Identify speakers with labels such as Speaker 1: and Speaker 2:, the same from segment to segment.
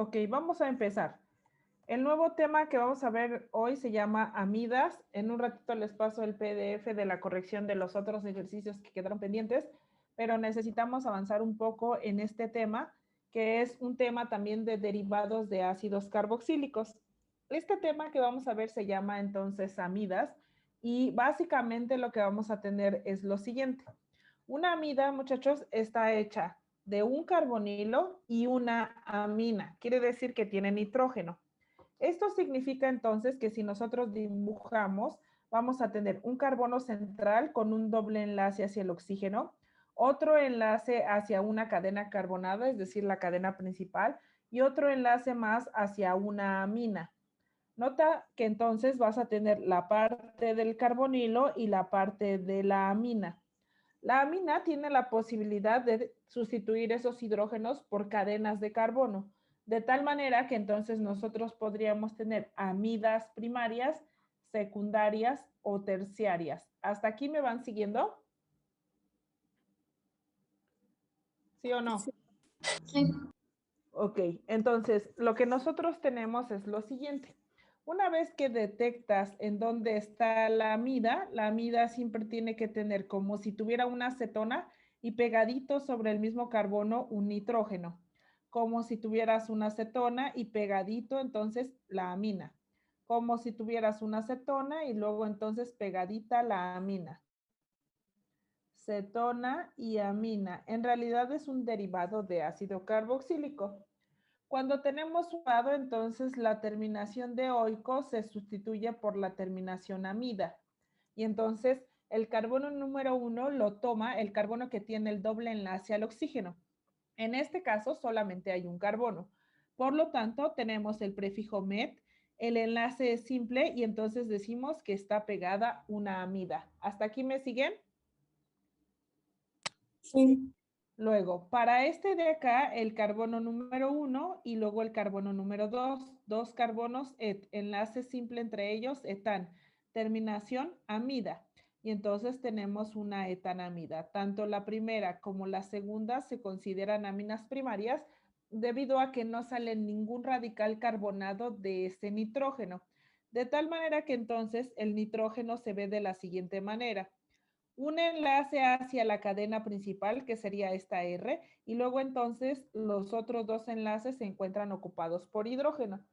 Speaker 1: Ok, vamos a empezar. El nuevo tema que vamos a ver hoy se llama amidas. En un ratito les paso el PDF de la corrección de los otros ejercicios que quedaron pendientes, pero necesitamos avanzar un poco en este tema, que es un tema también de derivados de ácidos carboxílicos. Este tema que vamos a ver se llama entonces amidas y básicamente lo que vamos a tener es lo siguiente. Una amida, muchachos, está hecha de un carbonilo y una amina. Quiere decir que tiene nitrógeno. Esto significa entonces que si nosotros dibujamos, vamos a tener un carbono central con un doble enlace hacia el oxígeno, otro enlace hacia una cadena carbonada, es decir, la cadena principal, y otro enlace más hacia una amina. Nota que entonces vas a tener la parte del carbonilo y la parte de la amina. La amina tiene la posibilidad de sustituir esos hidrógenos por cadenas de carbono, de tal manera que entonces nosotros podríamos tener amidas primarias, secundarias o terciarias. ¿Hasta aquí me van siguiendo? ¿Sí o no?
Speaker 2: Sí.
Speaker 1: Ok, entonces lo que nosotros tenemos es lo siguiente. Una vez que detectas en dónde está la amida siempre tiene que tener como si tuviera una acetona y pegadito sobre el mismo carbono un nitrógeno. Como si tuvieras una acetona y pegadito entonces la amina. Como si tuvieras una acetona y luego entonces pegadita la amina. Cetona y amina. En realidad es un derivado de ácido carboxílico. Cuando tenemos un lado, entonces la terminación de oico se sustituye por la terminación amida. Y entonces el carbono número 1 lo toma el carbono que tiene el doble enlace al oxígeno. En este caso solamente hay un carbono. Por lo tanto, tenemos el prefijo met, el enlace es simple y entonces decimos que está pegada una amida. ¿Hasta aquí me siguen?
Speaker 2: Sí.
Speaker 1: Luego, para este de acá, el carbono número 1 y luego el carbono número 2, dos carbonos, enlace simple entre ellos, etan, terminación amida. Y entonces tenemos una etanamida. Tanto la primera como la segunda se consideran aminas primarias debido a que no sale ningún radical carbonado de este nitrógeno. De tal manera que entonces el nitrógeno se ve de la siguiente manera: un enlace hacia la cadena principal, que sería esta R, y luego entonces los otros dos enlaces se encuentran ocupados por hidrógeno.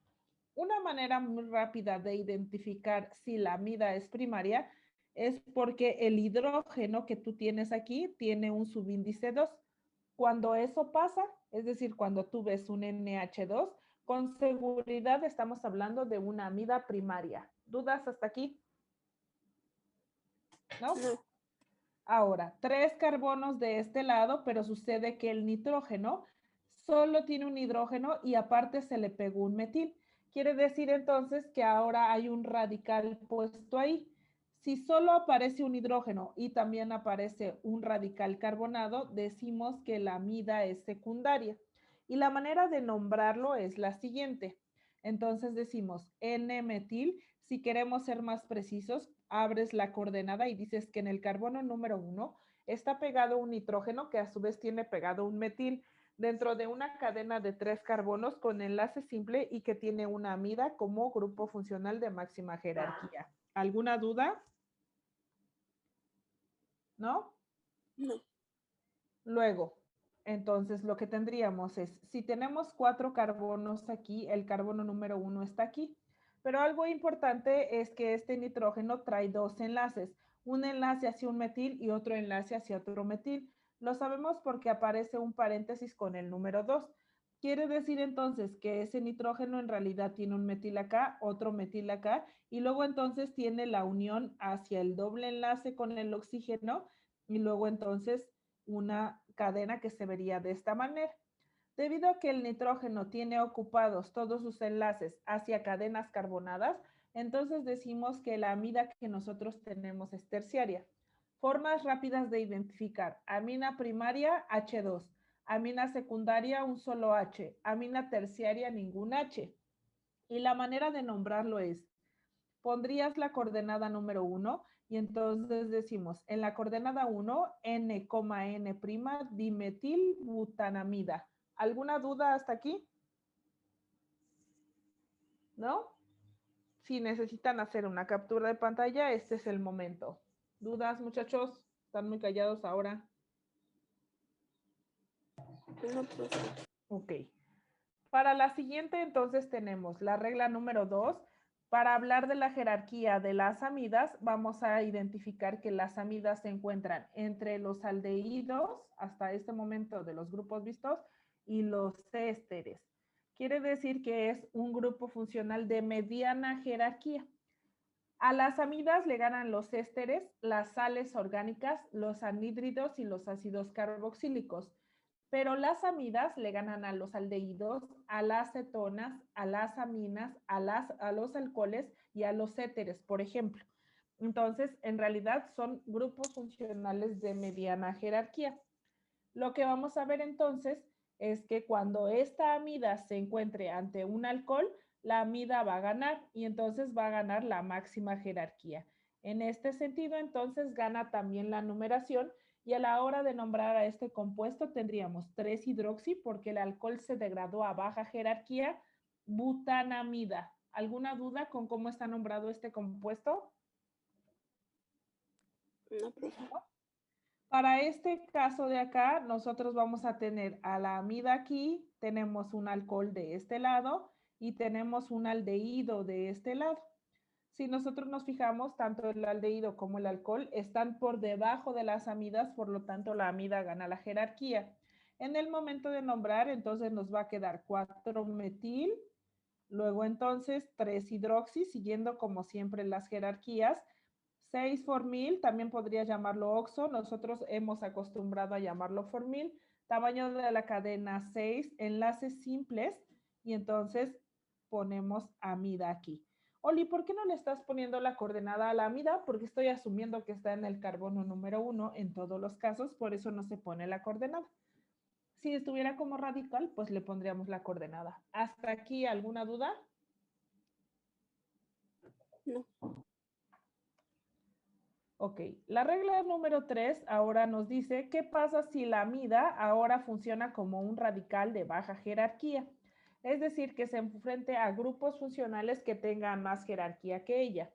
Speaker 1: Una manera muy rápida de identificar si la amida es primaria es porque el hidrógeno que tú tienes aquí tiene un subíndice 2. Cuando eso pasa, es decir, cuando tú ves un NH2, con seguridad estamos hablando de una amida primaria. ¿Dudas hasta aquí? ¿No?
Speaker 2: No.
Speaker 1: Ahora, 3 carbonos de este lado, pero sucede que el nitrógeno solo tiene un hidrógeno y aparte se le pegó un metil. Quiere decir entonces que ahora hay un radical puesto ahí. Si solo aparece un hidrógeno y también aparece un radical carbonado, decimos que la amida es secundaria. Y la manera de nombrarlo es la siguiente. Entonces decimos N-metil. Si queremos ser más precisos, abres la coordenada y dices que en el carbono número 1 está pegado un nitrógeno que a su vez tiene pegado un metil dentro de una cadena de 3 carbonos con enlace simple y que tiene una amida como grupo funcional de máxima jerarquía. ¿Alguna duda? ¿No?
Speaker 2: No.
Speaker 1: Luego, entonces lo que tendríamos es, si tenemos 4 carbonos aquí, el carbono número 1 está aquí. Pero algo importante es que este nitrógeno trae dos enlaces, un enlace hacia un metil y otro enlace hacia otro metil. Lo sabemos porque aparece un paréntesis con el número 2. Quiere decir entonces que ese nitrógeno en realidad tiene un metil acá, otro metil acá, y luego entonces tiene la unión hacia el doble enlace con el oxígeno y luego entonces una cadena que se vería de esta manera. Debido a que el nitrógeno tiene ocupados todos sus enlaces hacia cadenas carbonadas, entonces decimos que la amida que nosotros tenemos es terciaria. Formas rápidas de identificar: amina primaria, H2, amina secundaria, un solo H, amina terciaria, ningún H. Y la manera de nombrarlo es, pondrías la coordenada número 1 y entonces decimos, en la coordenada 1, N, N' dimetilbutanamida. ¿Alguna duda hasta aquí? ¿no? Si necesitan hacer una captura de pantalla, este es el momento. ¿Dudas, muchachos? ¿Están muy callados ahora?
Speaker 2: No, profe.
Speaker 1: Ok. Para la siguiente, entonces, tenemos la regla número 2. Para hablar de la jerarquía de las amidas, vamos a identificar que las amidas se encuentran entre los aldehídos, hasta este momento de los grupos vistos, y los ésteres. Quiere decir que es un grupo funcional de mediana jerarquía. A las amidas le ganan los ésteres, las sales orgánicas, los anhídridos y los ácidos carboxílicos. Pero las amidas le ganan a los aldehídos, a las cetonas, a las aminas, a los alcoholes y a los éteres, por ejemplo. Entonces, en realidad son grupos funcionales de mediana jerarquía. Lo que vamos a ver entonces es que cuando esta amida se encuentre ante un alcohol, la amida va a ganar y entonces va a ganar la máxima jerarquía. En este sentido, entonces gana también la numeración y a la hora de nombrar a este compuesto tendríamos 3-hidroxi porque el alcohol se degradó a baja jerarquía, butanamida. ¿Alguna duda con cómo está nombrado este compuesto?
Speaker 2: No, profe.
Speaker 1: Para este caso de acá, nosotros vamos a tener a la amida aquí, tenemos un alcohol de este lado y tenemos un aldehído de este lado. Si nosotros nos fijamos, tanto el aldehído como el alcohol están por debajo de las amidas, por lo tanto la amida gana la jerarquía. En el momento de nombrar, entonces nos va a quedar 4-metil, luego entonces 3-hidroxi, siguiendo como siempre las jerarquías, 6-formil, también podría llamarlo oxo, nosotros hemos acostumbrado a llamarlo formil, tamaño de la cadena 6, enlaces simples, y entonces ponemos amida aquí. Oli, ¿por qué no le estás poniendo la coordenada a la amida? Porque estoy asumiendo que está en el carbono número 1 en todos los casos, por eso no se pone la coordenada. Si estuviera como radical, pues le pondríamos la coordenada. ¿Hasta aquí alguna duda?
Speaker 2: No.
Speaker 1: Ok, la regla número 3 ahora nos dice qué pasa si la amida ahora funciona como un radical de baja jerarquía. Es decir, que se enfrente a grupos funcionales que tengan más jerarquía que ella.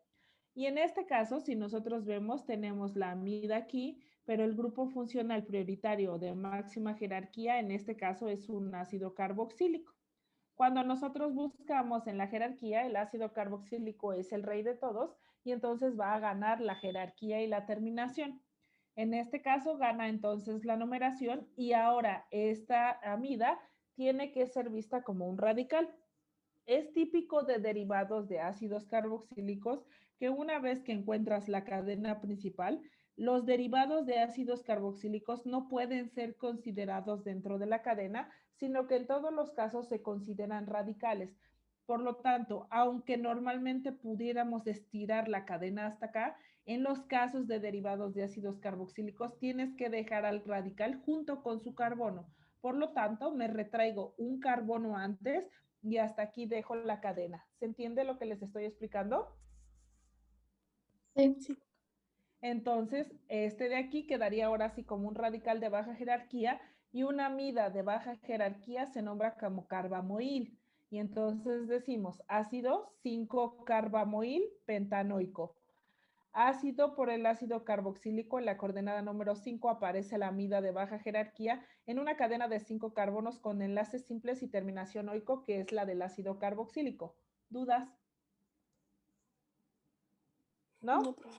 Speaker 1: Y en este caso, si nosotros vemos, tenemos la amida aquí, pero el grupo funcional prioritario de máxima jerarquía, en este caso, es un ácido carboxílico. Cuando nosotros buscamos en la jerarquía, el ácido carboxílico es el rey de todos y entonces va a ganar la jerarquía y la terminación. En este caso gana entonces la numeración y ahora esta amida tiene que ser vista como un radical. Es típico de derivados de ácidos carboxílicos que una vez que encuentras la cadena principal, los derivados de ácidos carboxílicos no pueden ser considerados dentro de la cadena, sino que en todos los casos se consideran radicales. Por lo tanto, aunque normalmente pudiéramos estirar la cadena hasta acá, en los casos de derivados de ácidos carboxílicos tienes que dejar al radical junto con su carbono. Por lo tanto, me retraigo un carbono antes y hasta aquí dejo la cadena. ¿Se entiende lo que les estoy explicando?
Speaker 2: Sí. Sí.
Speaker 1: Entonces, este de aquí quedaría ahora así como un radical de baja jerarquía y una amida de baja jerarquía se nombra como carbamoil. Y entonces decimos ácido 5-carbamoil pentanoico. Ácido por el ácido carboxílico, en la coordenada número 5 aparece la amida de baja jerarquía en una cadena de 5 carbonos con enlaces simples y terminación oico, que es la del ácido carboxílico. ¿Dudas? ¿No?
Speaker 2: No, profe.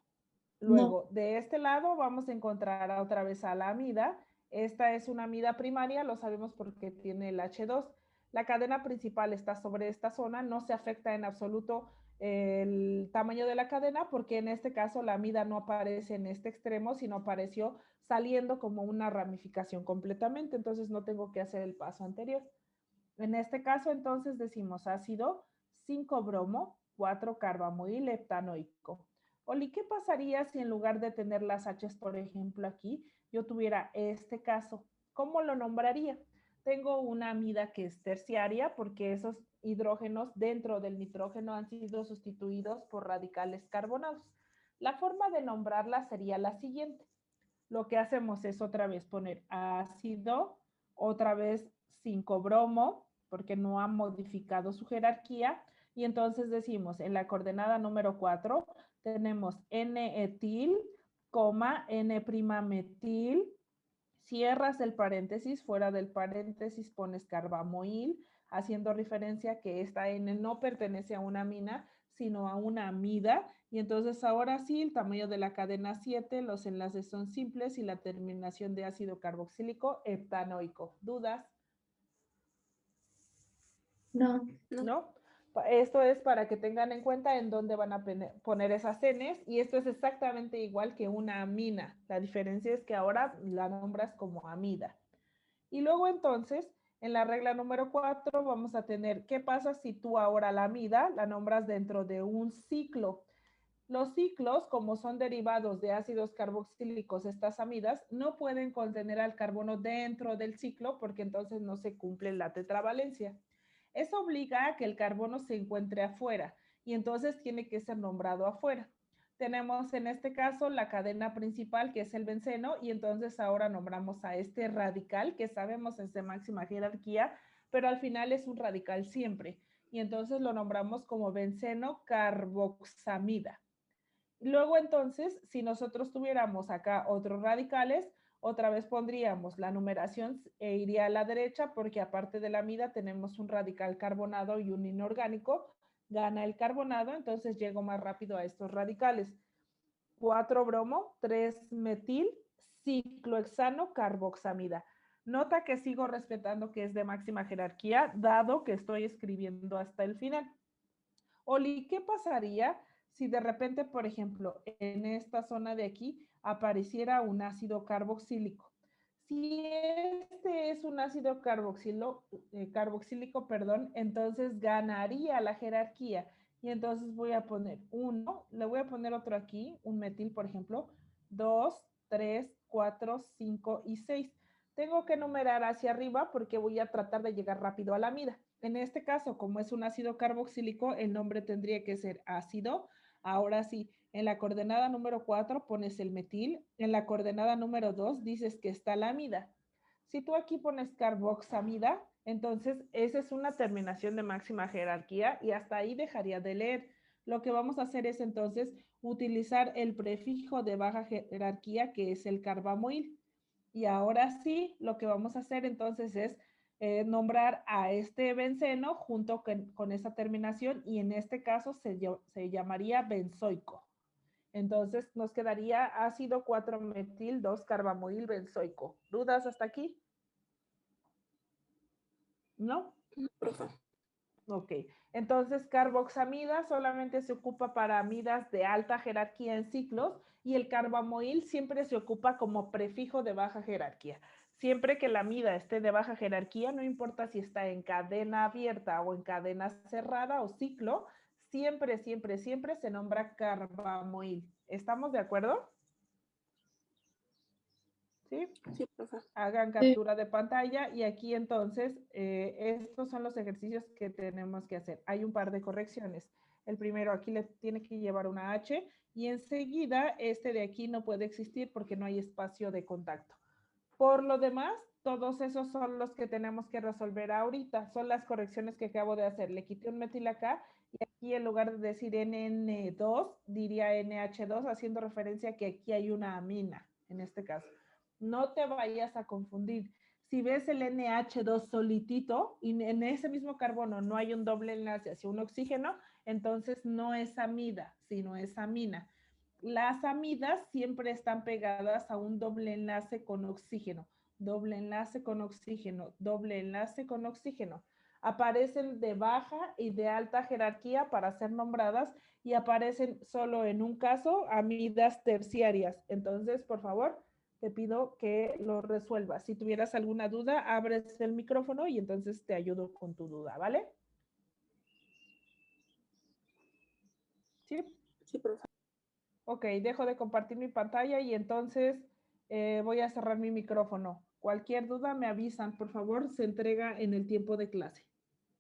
Speaker 1: Luego, de este lado vamos a encontrar otra vez a la amida. Esta es una amida primaria, lo sabemos porque tiene el H2. La cadena principal está sobre esta zona, no se afecta en absoluto el tamaño de la cadena porque en este caso la amida no aparece en este extremo, sino apareció saliendo como una ramificación completamente, entonces no tengo que hacer el paso anterior. En este caso entonces decimos ácido 5-bromo 4-carbamoil heptanoico. Oli, ¿qué pasaría si en lugar de tener las H's, por ejemplo, aquí, yo tuviera este caso? ¿Cómo lo nombraría? Tengo una amida que es terciaria porque esos hidrógenos dentro del nitrógeno han sido sustituidos por radicales carbonados. La forma de nombrarla sería la siguiente. Lo que hacemos es otra vez poner ácido, otra vez 5-bromo, porque no ha modificado su jerarquía, Y entonces decimos, en la coordenada número 4, tenemos N-etil, N'-metil, cierras el paréntesis, fuera del paréntesis pones carbamoil, haciendo referencia que esta N no pertenece a una amina, sino a una amida. Y entonces ahora sí, el tamaño de la cadena 7, los enlaces son simples y la terminación de ácido carboxílico heptanoico. ¿Dudas?
Speaker 3: No.
Speaker 1: ¿No? Esto es para que tengan en cuenta en dónde van a poner esas Ns, y esto es exactamente igual que una amina. La diferencia es que ahora la nombras como amida. Y luego entonces, en la regla número 4 vamos a tener, ¿qué pasa si tú ahora la amida la nombras dentro de un ciclo? Los ciclos, como son derivados de ácidos carboxílicos, estas amidas, no pueden contener al carbono dentro del ciclo porque entonces no se cumple la tetravalencia. Eso obliga a que el carbono se encuentre afuera y entonces tiene que ser nombrado afuera. Tenemos en este caso la cadena principal, que es el benceno, y entonces ahora nombramos a este radical, que sabemos es de máxima jerarquía, pero al final es un radical siempre. Y entonces lo nombramos como benceno carboxamida. Luego entonces, si nosotros tuviéramos acá otros radicales, otra vez pondríamos la numeración e iría a la derecha porque aparte de la amida tenemos un radical carbonado y un inorgánico. Gana el carbonado, entonces llego más rápido a estos radicales. 4-bromo, 3-metil, ciclohexano, carboxamida. Nota que sigo respetando que es de máxima jerarquía, dado que estoy escribiendo hasta el final. Oli, ¿qué pasaría si de repente, por ejemplo, en esta zona de aquí apareciera un ácido carboxílico? Si este es un ácido carboxílico, entonces ganaría la jerarquía. Y entonces voy a poner 1, le voy a poner otro aquí, un metil, por ejemplo, 2, 3, 4, 5 y 6. Tengo que numerar hacia arriba porque voy a tratar de llegar rápido a la amida. En este caso, como es un ácido carboxílico, el nombre tendría que ser ácido. Ahora sí, en la coordenada número 4 pones el metil, en la coordenada número 2 dices que está la amida. Si tú aquí pones carboxamida, entonces esa es una terminación de máxima jerarquía y hasta ahí dejaría de leer. Lo que vamos a hacer es entonces utilizar el prefijo de baja jerarquía, que es el carbamoil. Y ahora sí, lo que vamos a hacer entonces es nombrar a este benceno junto con esa terminación, y en este caso se llamaría benzoico. Entonces nos quedaría ácido 4-metil 2-carbamoil benzoico. ¿Dudas hasta aquí? ¿No?
Speaker 2: No, profe.
Speaker 1: Ok. Entonces carboxamida solamente se ocupa para amidas de alta jerarquía en ciclos, y el carbamoil siempre se ocupa como prefijo de baja jerarquía. Siempre que la amida esté de baja jerarquía, no importa si está en cadena abierta o en cadena cerrada o ciclo, siempre, siempre, siempre se nombra carbamoil. ¿Estamos de acuerdo? ¿Sí?
Speaker 2: Sí, profe.
Speaker 1: Hagan captura de pantalla y aquí entonces estos son los ejercicios que tenemos que hacer. Hay un par de correcciones. El primero, aquí le tiene que llevar una H y enseguida este de aquí no puede existir porque no hay espacio de contacto. Por lo demás, todos esos son los que tenemos que resolver ahorita. Son las correcciones que acabo de hacer. Le quité un metil acá y aquí en lugar de decir NN2, diría NH2, haciendo referencia a que aquí hay una amina en este caso. No te vayas a confundir. Si ves el NH2 solitito y en ese mismo carbono no hay un doble enlace hacia un oxígeno, entonces no es amida, sino es amina. Las amidas siempre están pegadas a un doble enlace con oxígeno, doble enlace con oxígeno, doble enlace con oxígeno. Aparecen de baja y de alta jerarquía para ser nombradas y aparecen solo en un caso amidas terciarias. Entonces, por favor, te pido que lo resuelvas. Si tuvieras alguna duda, abres el micrófono y entonces te ayudo con tu duda, ¿vale? ¿Sí?
Speaker 2: Sí, profe.
Speaker 1: Ok, dejo de compartir mi pantalla y entonces voy a cerrar mi micrófono. Cualquier duda me avisan, por favor, se entrega en el tiempo de clase.